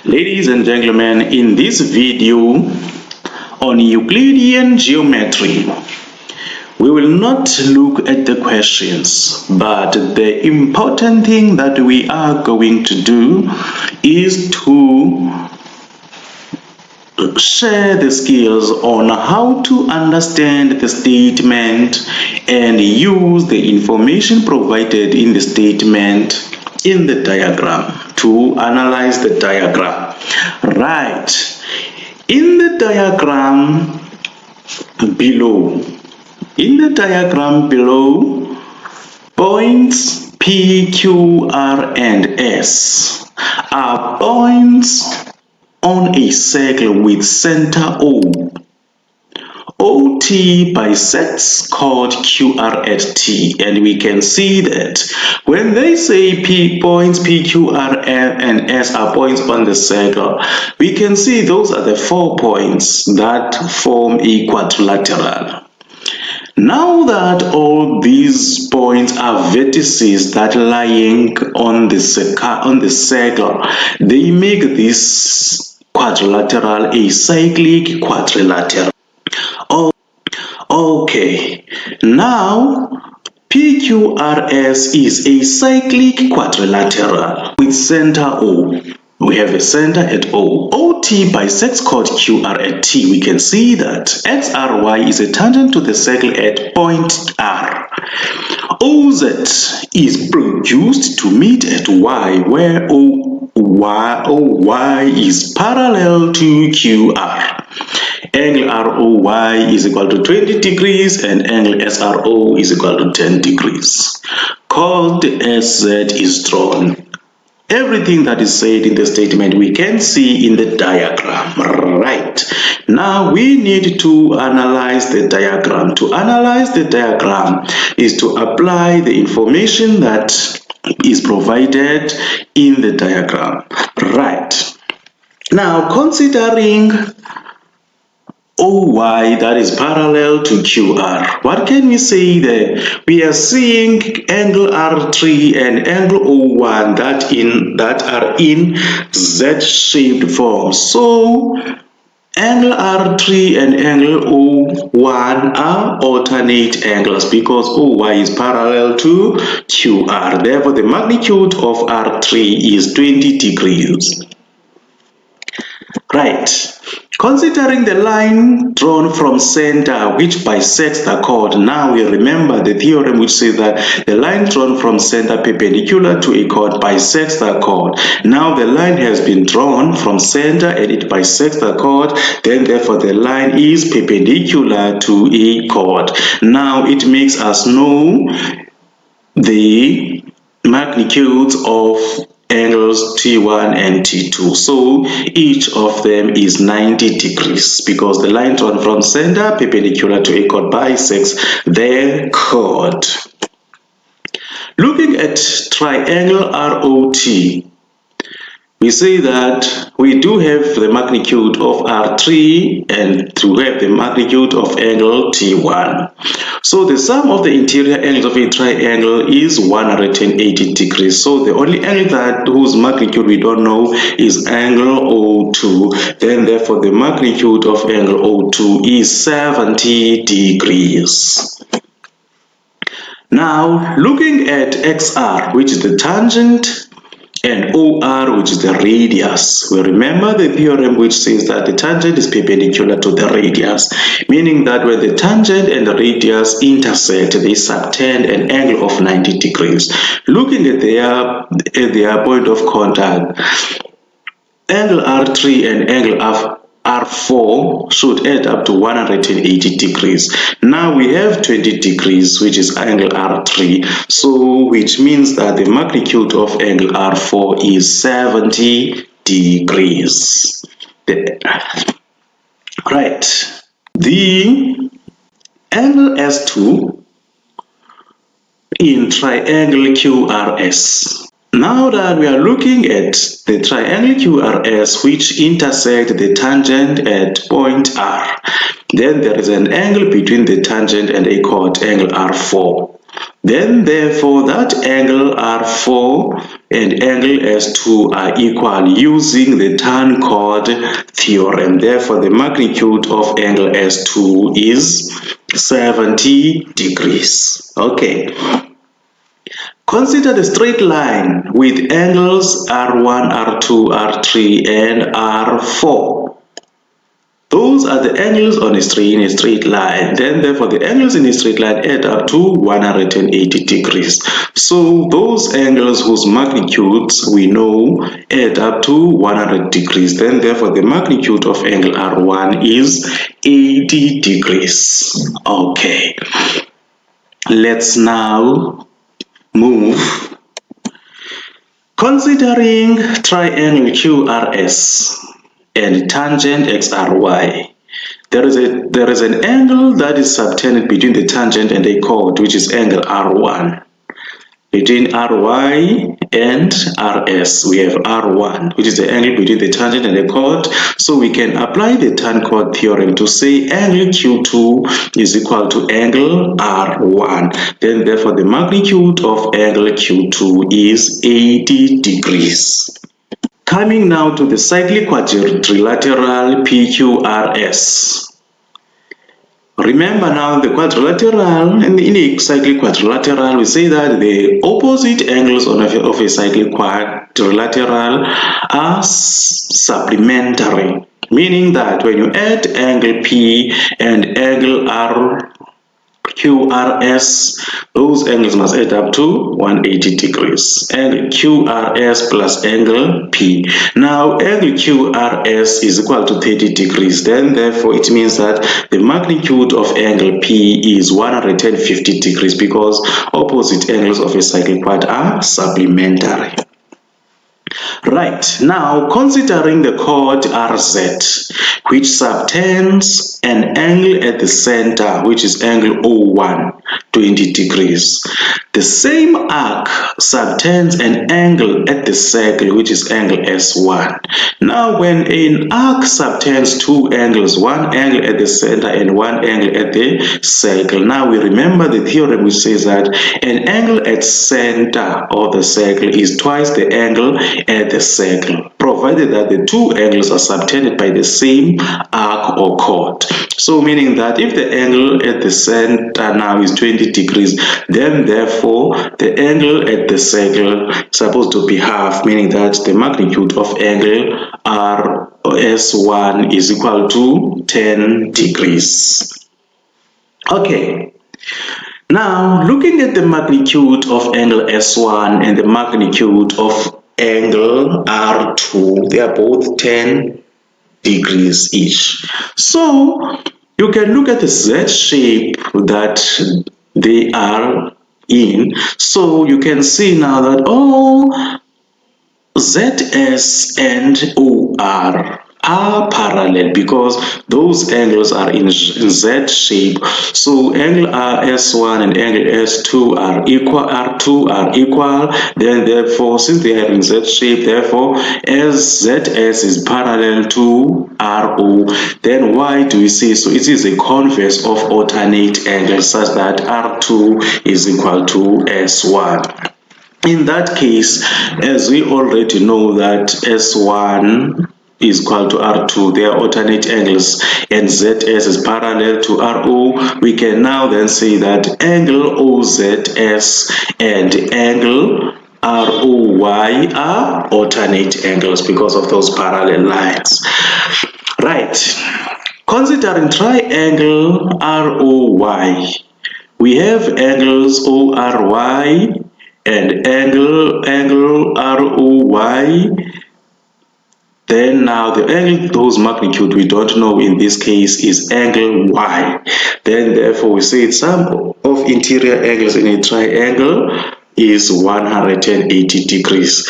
Ladies and gentlemen, in this video on Euclidean geometry, we will not look at the questions, but the important thing that we are going to do is to share the skills on how to understand the statement and use the information provided in the statement in the diagram to analyze the diagram. Right. In the diagram below, points P, Q, R, and S are points on a circle with center O. OT bisects chord QR at T, and we can see that when they say points P, Q, R, and S are points on the circle, we can see those are the 4 points that form a quadrilateral. Now that all these points are vertices that lying on the circle, they make this quadrilateral a cyclic quadrilateral. Okay, now PQRS is a cyclic quadrilateral with center O. We have a center at O. OT bisects chord QR at T. We can see that XRY is a tangent to the circle at point R. OZ is produced to meet at Y, where OY is parallel to QR. Angle ROY is equal to 20 degrees and angle SRO is equal to 10 degrees. Chord SZ is drawn. Everything that is said in the statement we can see in the diagram. Right. Now we need to analyze the diagram. To analyze the diagram is to apply the information that is provided in the diagram. Right. Now considering OY that is parallel to QR. What can we say there? We are seeing angle R3 and angle O1 that are in Z-shaped form. So angle R3 and angle O1 are alternate angles because OY is parallel to QR. Therefore, the magnitude of R3 is 20 degrees. Right. Considering the line drawn from center which bisects the chord, now we remember the theorem which says that the line drawn from center perpendicular to a chord bisects the chord. Now the line has been drawn from center and it bisects the chord, then therefore the line is perpendicular to a chord. Now it makes us know the magnitudes of angles T1 and T2. So each of them is 90 degrees because the line drawn from center perpendicular to a chord bisects the chord. Looking at triangle ROT, we say that we do have the magnitude of R3 and to have the magnitude of angle T1. So the sum of the interior angles of a triangle is 180 degrees. So the only angle whose magnitude we don't know is angle O2. Then therefore the magnitude of angle O2 is 70 degrees. Now looking at XR, which is the tangent, and OR, which is the radius. We remember the theorem which says that the tangent is perpendicular to the radius, meaning that when the tangent and the radius intersect, they subtend an angle of 90 degrees. Looking at their point of contact, angle R3 and angle R4 should add up to 180 degrees. Now we have 20 degrees, which is angle R3, so which means that the magnitude of angle R4 is 70 degrees. Right. The angle S2 in triangle QRS. Now that we are looking at the triangle QRS which intersect the tangent at point R, then there is an angle between the tangent and a chord, angle R4. Then therefore that angle R4 and angle S2 are equal using the tan chord theorem. Therefore the magnitude of angle S2 is 70 degrees. Okay. Consider the straight line with angles R1, R2, R3 and R4. Those are the angles on in a straight line. Then therefore the angles in a straight line add up to 180 degrees. So those angles whose magnitudes we know add up to 100 degrees. Then therefore the magnitude of angle R1 is 80 degrees. Okay. Let's now move. Considering triangle QRS and tangent XRY, there is an angle that is subtended between the tangent and a chord, which is angle R1. Between RY and RS, we have R1, which is the angle between the tangent and the chord. So we can apply the tan chord theorem to say angle Q2 is equal to angle R1. Then therefore the magnitude of angle Q2 is 80 degrees. Coming now to the cyclic quadrilateral PQRS. Remember now the quadrilateral, and in a cyclic quadrilateral we say that the opposite angles of a cyclic quadrilateral are supplementary, meaning that when you add angle P and angle QRS, those angles must add up to 180 degrees. Angle QRS plus angle P. Now angle QRS is equal to 30 degrees. Then therefore it means that the magnitude of angle P is 150 degrees because opposite angles of a cyclic quad are supplementary. Right, now considering the chord RZ, which subtends an angle at the center, which is angle O1, 20 degrees. The same arc subtends an angle at the circle, which is angle S1. Now when an arc subtends two angles, one angle at the center and one angle at the circle, now we remember the theorem which says that an angle at center of the circle is twice the angle at the circle, provided that the two angles are subtended by the same arc or chord. So meaning that if the angle at the center now is 20 degrees, then therefore the angle at the circle is supposed to be half, meaning that the magnitude of angle RS1 is equal to 10 degrees. Okay. Now, looking at the magnitude of angle S1 and the magnitude of angle R2, they are both 10 degrees each. So, you can look at the Z shape that they are in. So, you can see now that all ZS and OR are parallel because those angles are in Z shape. So angle RS1 and angle S2 are equal, R2 are equal. Then therefore, since they are in Z shape, therefore ZS is parallel to RO. Then why do we say so? It is a converse of alternate angles such that R2 is equal to S1. In that case, as we already know that S1 is equal to R2, they are alternate angles, and ZS is parallel to RO, we can now then say that angle OZS and angle ROY are alternate angles because of those parallel lines. Right. Considering triangle ROY, we have angles ORY and angle ROY. Then now the angle whose magnitude we don't know in this case is angle Y. Then therefore we say sum of interior angles in a triangle is 180 degrees.